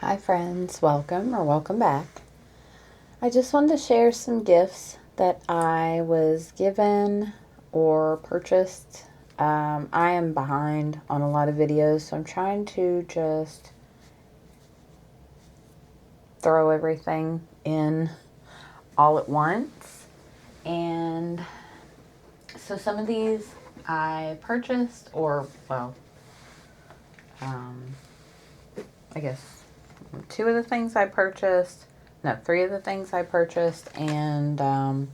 Hi friends, welcome or welcome back. I just wanted to share some gifts that I was given or purchased. I am behind on a lot of videos, so I'm trying to just throw everything in all at once. And so some of these I purchased, or well, I guess two of the things I purchased, no, three of the things I purchased, and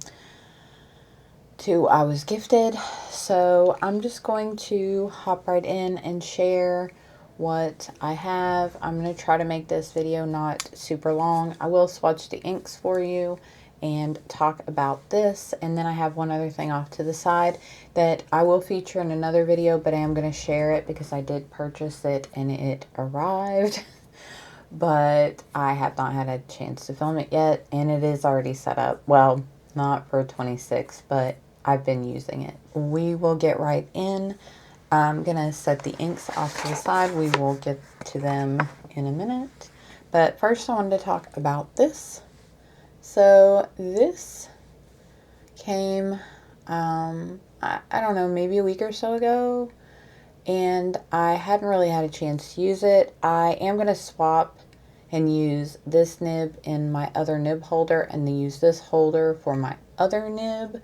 two I was gifted. So I'm just going to hop right in and share what I have. I'm going to try to make this video not super long. I will swatch the inks for you and talk about this, and then I have one other thing off to the side that I will feature in another video, but I am going to share it because I did purchase it and it arrived. But I have not had a chance to film it yet, and it is already set up. Well, not for 26, but I've been using it. We will get right in. I'm gonna set the inks off to the side. We will get to them in a minute. But first I wanted to talk about this. So this came, I don't know, maybe a week or so ago, and I hadn't really had a chance to use it. I am going to swap and use this nib in my other nib holder and then use this holder for my other nib,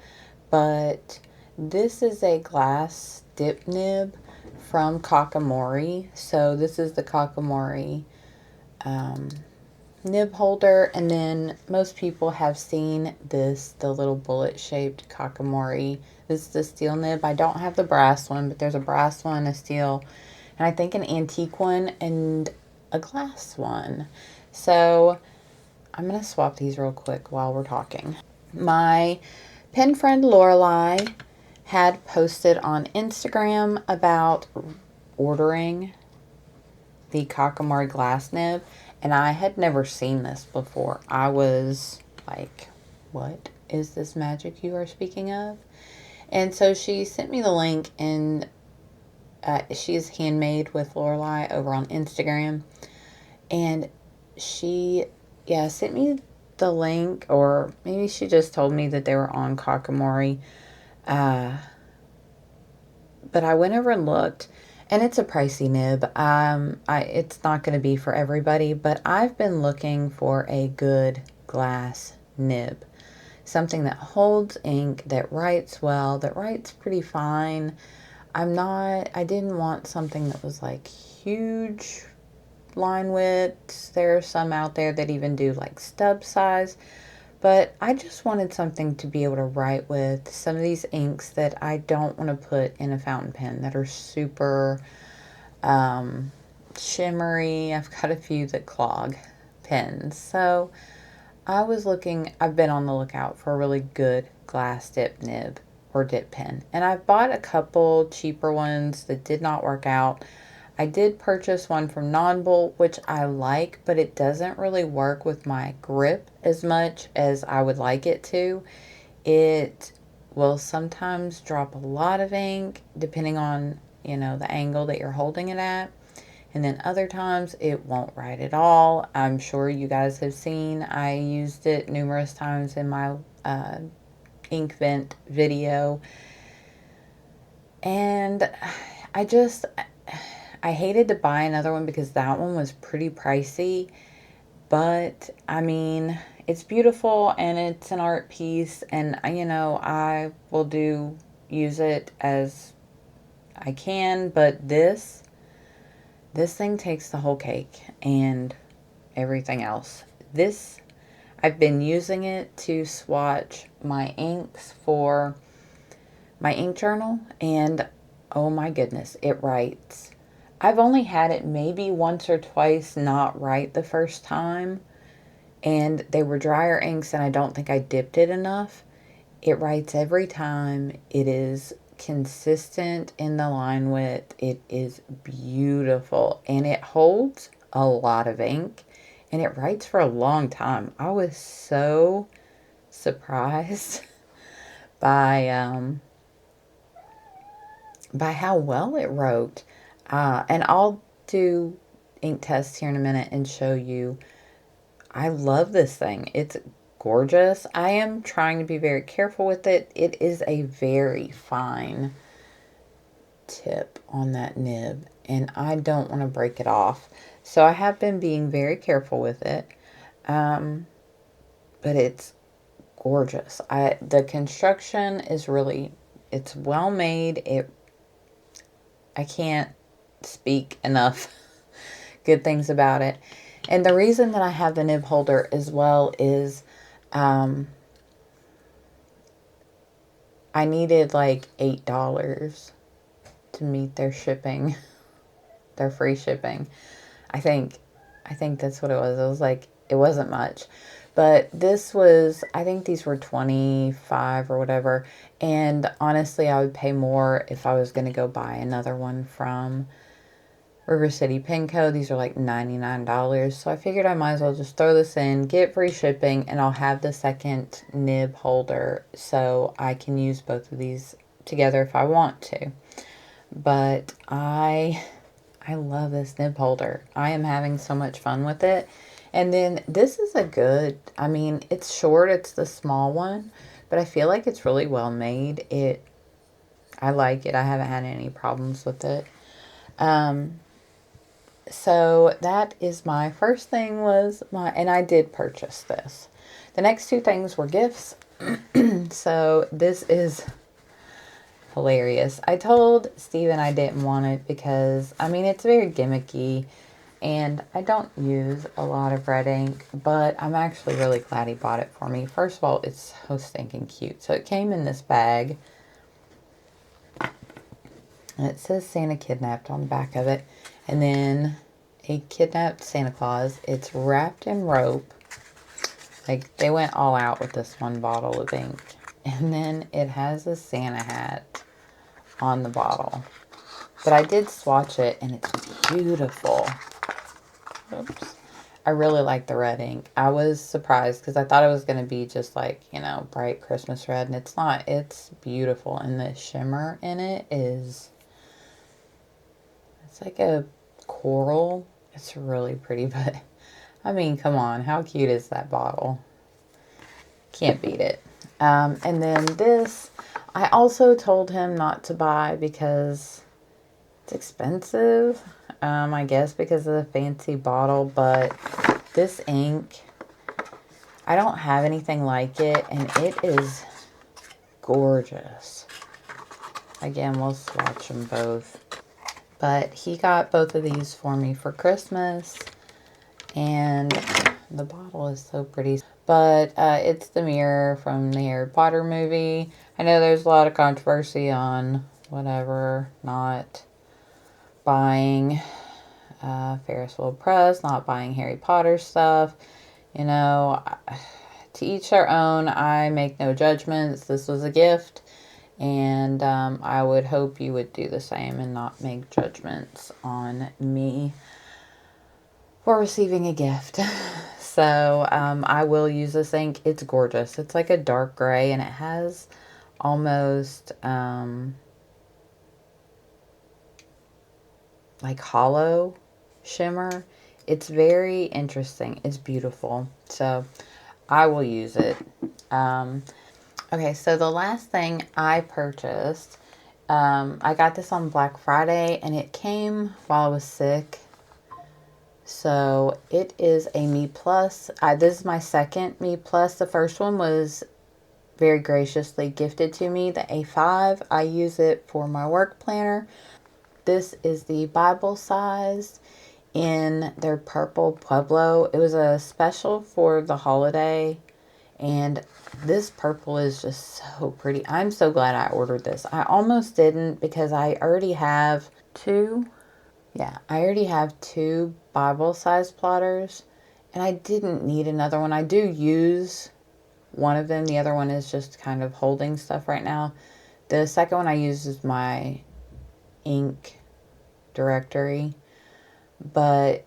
but this is a glass dip nib from Kakimori. So this is the Kakimori nib holder, and then most people have seen this, the little bullet shaped Kakimori. This is the steel nib. I don't have the brass one, but there's a brass one, a steel, and I think an antique one, and a glass one. So I'm going to swap these real quick while we're talking. My pen friend Lorelei had posted on Instagram about ordering the Kakimori glass nib, and I had never seen this before. I was like, what is this magic you are speaking of? And so she sent me the link, and she's handmade with Lorelei over on Instagram, and she sent me the link, or maybe she just told me that they were on Kakimori, but I went over and looked, and it's a pricey nib. It's not going to be for everybody, but I've been looking for a good glass nib. Something that holds ink, that writes well, that writes pretty fine. I didn't want something that was like huge line widths. There are some out there that even do like stub size. But I just wanted something to be able to write with. Some of these inks that I don't want to put in a fountain pen that are super shimmery. I've got a few that clog pens. So I've been on the lookout for a really good glass dip nib or dip pen. And I've bought a couple cheaper ones that did not work out. I did purchase one from Non-Bolt, which I like, but it doesn't really work with my grip as much as I would like it to. It will sometimes drop a lot of ink, depending on, the angle that you're holding it at. And then other times it won't write at all. I'm sure you guys have seen, I used it numerous times in my ink vent video. And I hated to buy another one because that one was pretty pricey, but I mean, it's beautiful and it's an art piece, and I will use it as I can, but this thing takes the whole cake and everything else. I've been using it to swatch my inks for my ink journal, and oh my goodness, it writes. I've only had it maybe once or twice not right the first time, and they were drier inks, and I don't think I dipped it enough. It writes every time. It is consistent in the line width. It is beautiful, and it holds a lot of ink, and it writes for a long time. I was so surprised by how well it wrote. And I'll do ink test here in a minute and show you. I love this thing. It's gorgeous. I am trying to be very careful with it. It is a very fine tip on that nib, and I don't want to break it off. So I have been being very careful with it. But it's gorgeous. The construction is really, it's well made. I can't speak enough good things about it. And the reason that I have the nib holder as well is I needed like $8 to meet their shipping, their free shipping. I think that's what it was. It was like, it wasn't much. But this was, I think these were 25 or whatever. And honestly, I would pay more if I was going to go buy another one from River City Pinco. These are like $99. So I figured I might as well just throw this in, get free shipping, and I'll have the second nib holder so I can use both of these together if I want to. But I love this nib holder. I am having so much fun with it. And then this is a good, I mean, it's short, it's the small one, but I feel like it's really well made. I like it. I haven't had any problems with it. So that is my first thing and I did purchase this. The next two things were gifts. So this is hilarious. I told Steven I didn't want it because, I mean, it's very gimmicky. And I don't use a lot of red ink, but I'm actually really glad he bought it for me. First of all, it's so stinking cute. So it came in this bag. And it says Santa Kidnapped on the back of it. And then a kidnapped Santa Claus. It's wrapped in rope. Like, they went all out with this one bottle of ink. And then it has a Santa hat on the bottle. But I did swatch it, and it's beautiful. Oops. I really like the red ink. I was surprised because I thought it was going to be just like, you know, bright Christmas red. And it's not. It's beautiful. And the shimmer in it is, it's like a coral. It's really pretty. But, I mean, come on. How cute is that bottle? Can't beat it. And then this, I also told him not to buy because it's expensive. I guess because of the fancy bottle, but this ink, I don't have anything like it, and it is gorgeous. Again, we'll swatch them both. But he got both of these for me for Christmas, and the bottle is so pretty. But it's the mirror from the Harry Potter movie. I know there's a lot of controversy on whatever, not buying Ferris Press, not buying Harry Potter stuff. You know, to each their own. I make no judgments. This was a gift, and I would hope you would do the same and not make judgments on me for receiving a gift. So I will use this ink. It's gorgeous. It's like a dark gray, and it has almost like hollow shimmer. It's very interesting. It's beautiful. So I will use it. Okay, so the last thing I purchased, I got this on Black Friday, and it came while I was sick. So it is a Me Plus. This is my second Me Plus. The first one was very graciously gifted to me, the A5. I use it for my work planner. This is the Bible size in their purple Pueblo. It was a special for the holiday, and this purple is just so pretty. I'm so glad I ordered this. I almost didn't because I already have two. Yeah, I already have two Bible size plotters, and I didn't need another one. I do use one of them. The other one is just kind of holding stuff right now. The second one I use is my ink directory, but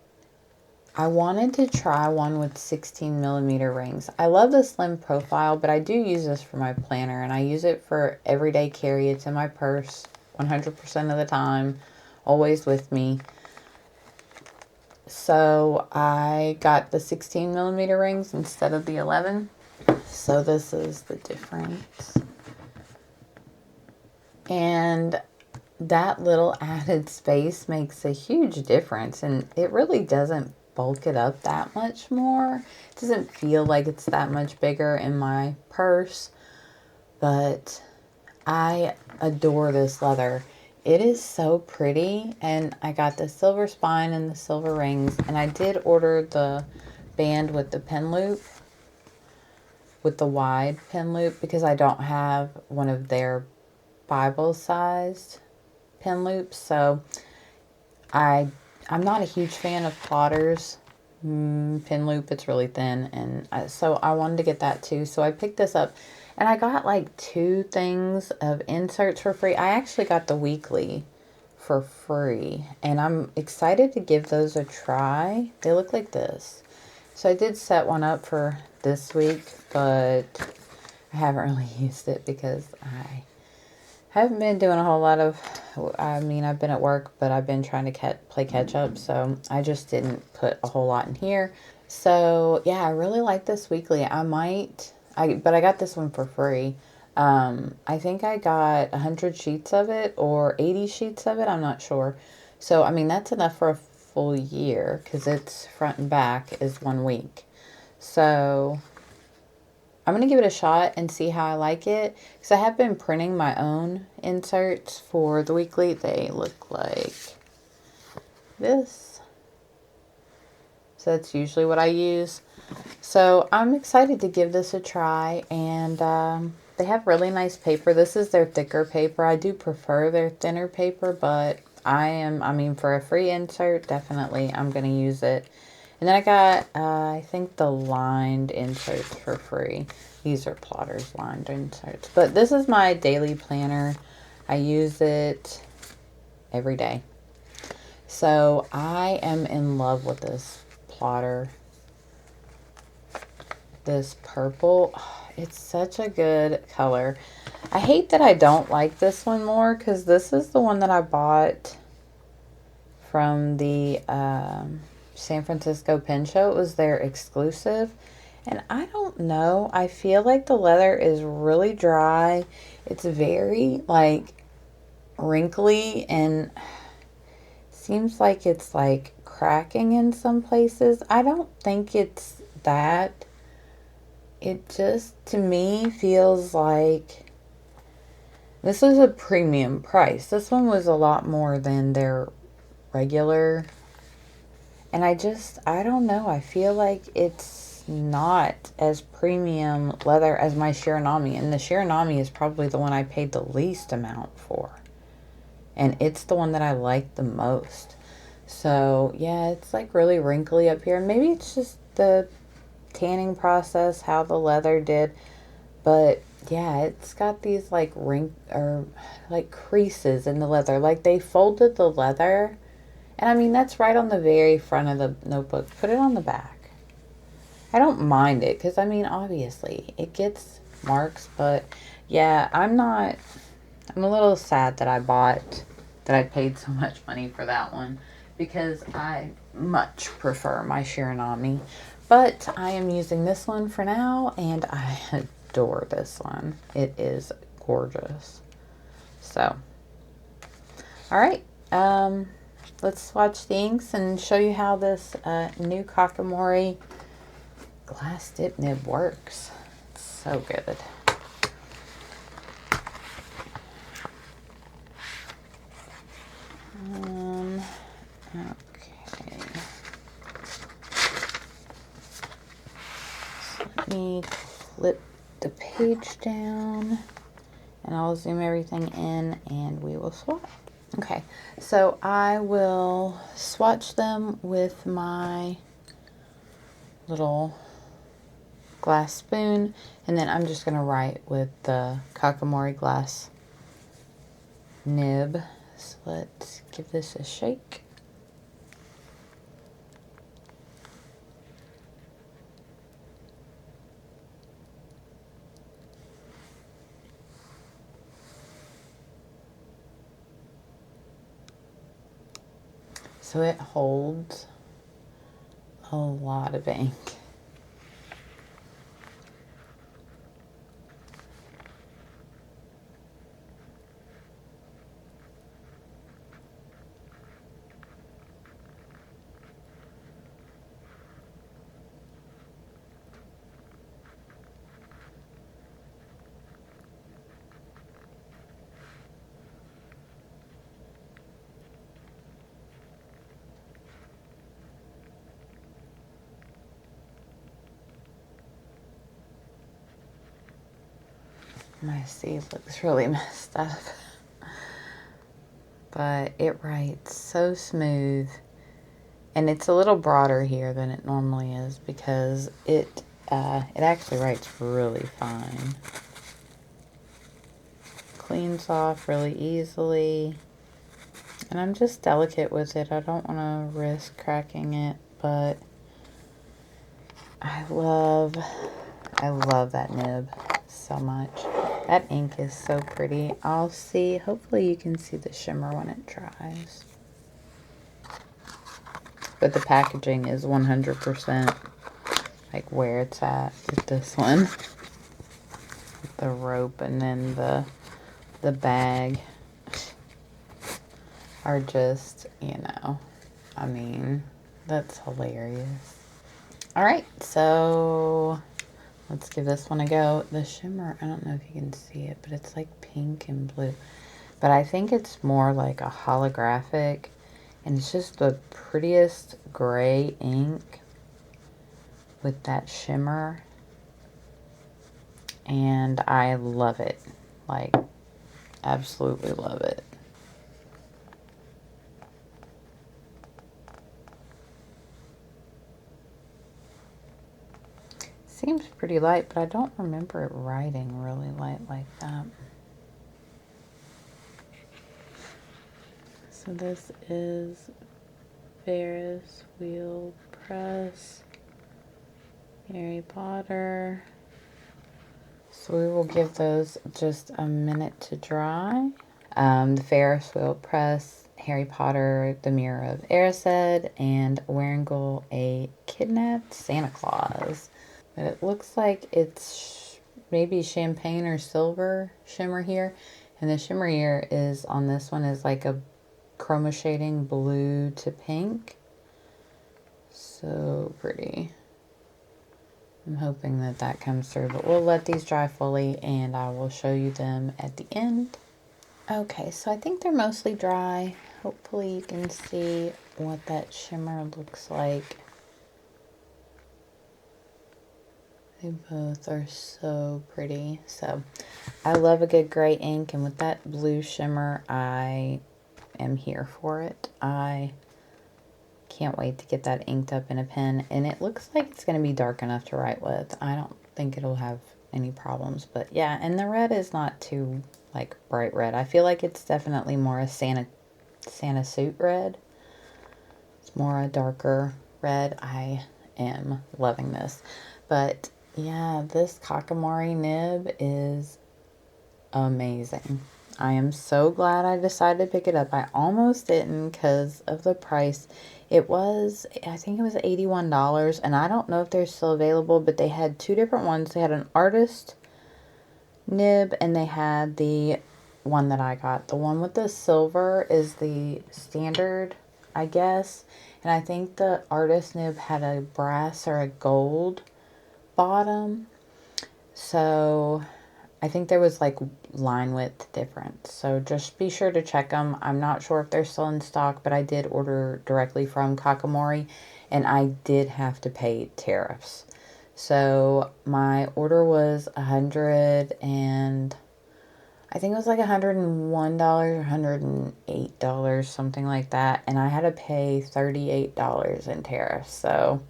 I wanted to try one with 16 millimeter rings. I love the slim profile, but I do use this for my planner, and I use it for everyday carry. It's in my purse 100% of the time, always with me. So I got the 16 millimeter rings instead of the 11. So this is the difference. And that little added space makes a huge difference, and it really doesn't bulk it up that much more. It doesn't feel like it's that much bigger in my purse, but I adore this leather. It is so pretty, and I got the silver spine and the silver rings, and I did order the band with the pin loop, with the wide pin loop, because I don't have one of their Bible-sized pin loops. So I'm not a huge fan of Plotters pin loop. It's really thin, and so I wanted to get that too. So I picked this up, and I got like 2 things of inserts for free. I actually got the weekly for free, and I'm excited to give those a try. They look like this. So I did set one up for this week, but I haven't really used it because I haven't been doing a whole lot of, I mean, I've been at work, but I've been trying to play catch up, so I just didn't put a whole lot in here. So yeah, I really like this weekly. But I got this one for free. I think I got 100 sheets of it or 80 sheets of it. I'm not sure. So, I mean, that's enough for a full year because it's front and back is 1 week. So I'm going to give it a shot and see how I like it. Because I have been printing my own inserts for the weekly. They look like this. So that's usually what I use. So I'm excited to give this a try. And they have really nice paper. This is their thicker paper. I do prefer their thinner paper. But I mean, for a free insert, definitely I'm going to use it. And then I got, I think, the lined inserts for free. These are Plotters lined inserts. But this is my daily planner. I use it every day. So I am in love with this plotter. This purple. It's such a good color. I hate that I don't like this one more because this is the one that I bought from the San Francisco Pen Show. It was their exclusive. And I don't know. I feel like the leather is really dry. It's very, like, wrinkly and seems like it's, like, cracking in some places. I don't think it's that. It just, to me, feels like this is a premium price. This one was a lot more than their regular. And I don't know. I feel like it's not as premium leather as my Shiranami. And the Shiranami is probably the one I paid the least amount for. And it's the one that I like the most. So, yeah, it's like really wrinkly up here. Maybe it's just the tanning process, how the leather did. But, yeah, it's got these like like creases in the leather. Like they folded the leather. And I mean, that's right on the very front of the notebook. Put it on the back. I don't mind it because, I mean, obviously it gets marks. But, yeah, I'm a little sad that I paid so much money for that one. Because I much prefer my Shiranami. But I am using this one for now. And I adore this one. It is gorgeous. So, all right. Let's swatch the inks and show you how this new Kakimori glass dip nib works. It's so good. Okay. So let me flip the page down and I'll zoom everything in and we will swatch. Okay, so I will swatch them with my little glass spoon, and then I'm just going to write with the Kakimori glass nib. So let's give this a shake. So it holds a lot of ink. My sleeve looks really messed up, but it writes so smooth, and it's a little broader here than it normally is because it actually writes really fine. Cleans off really easily, and I'm just delicate with it. I don't want to risk cracking it, but I love that nib so much. That ink is so pretty. I'll see, hopefully you can see the shimmer when it dries. But the packaging is 100% like where it's at with this one. The rope and then the bag are just, you know, I mean, that's hilarious. All right, so let's give this one a go. The shimmer, I don't know if you can see it, but it's like pink and blue. But I think it's more like a holographic, and it's just the prettiest gray ink with that shimmer. And I love it. Like, absolutely love it. Seems pretty light, but I don't remember it writing really light like that. So this is Ferris wheel press, Harry Potter. So we will give those just a minute to dry. The Ferris wheel press, Harry Potter, the Mirror of Erised, and Wearingeul, a kidnapped Santa Claus. But it looks like it's maybe champagne or silver shimmer here. And the shimmer here is on this one is like a chroma shading blue to pink. So pretty. I'm hoping that that comes through, but we'll let these dry fully and I will show you them at the end. Okay, so I think they're mostly dry. Hopefully you can see what that shimmer looks like. They both are so pretty. So I love a good gray ink, and with that blue shimmer, I am here for it. I can't wait to get that inked up in a pen, and it looks like it's going to be dark enough to write with. I don't think it'll have any problems, but yeah, and the red is not too like bright red. I feel like it's definitely more a Santa suit red. It's more a darker red. I am loving this. But yeah, this Kakimori nib is amazing. I am so glad I decided to pick it up. I almost didn't because of the price. It was, I think it was $81, and I don't know if they're still available, but they had two different ones. They had an artist nib, and they had the one that I got. The one with the silver is the standard, I guess, and I think the artist nib had a brass or a gold bottom. So I think there was like line width difference. So just be sure to check them. I'm not sure if they're still in stock, but I did order directly from Kakimori, and I did have to pay tariffs. So my order was I think it was like $101 or $108, something like that. And I had to pay $38 in tariffs. So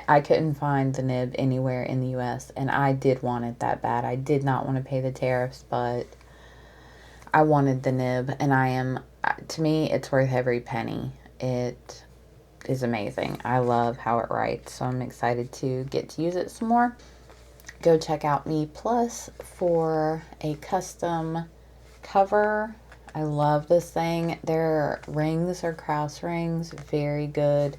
I couldn't find the nib anywhere in the US, and I did want it that bad. I did not want to pay the tariffs, but I wanted the nib, and to me, it's worth every penny. It is amazing. I love how it writes, so I'm excited to get to use it some more. Go check out Me Plus for a custom cover. I love this thing. Their rings are Krause rings, very good.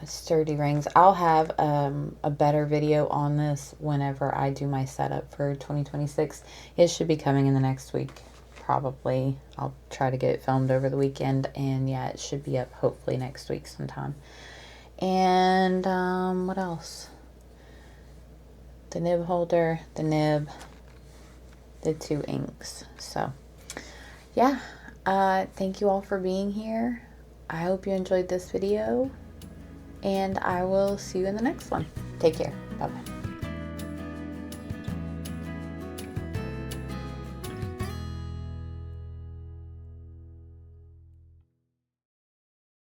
sturdy rings. I'll have a better video on this whenever I do my setup for 2026. It should be coming in the next week, probably. I'll try to get it filmed over the weekend, and yeah, it should be up hopefully next week sometime. And what else? The nib holder, the nib, the 2 inks. So yeah, thank you all for being here. I hope you enjoyed this video, and I will see you in the next one. Take care. Bye-bye.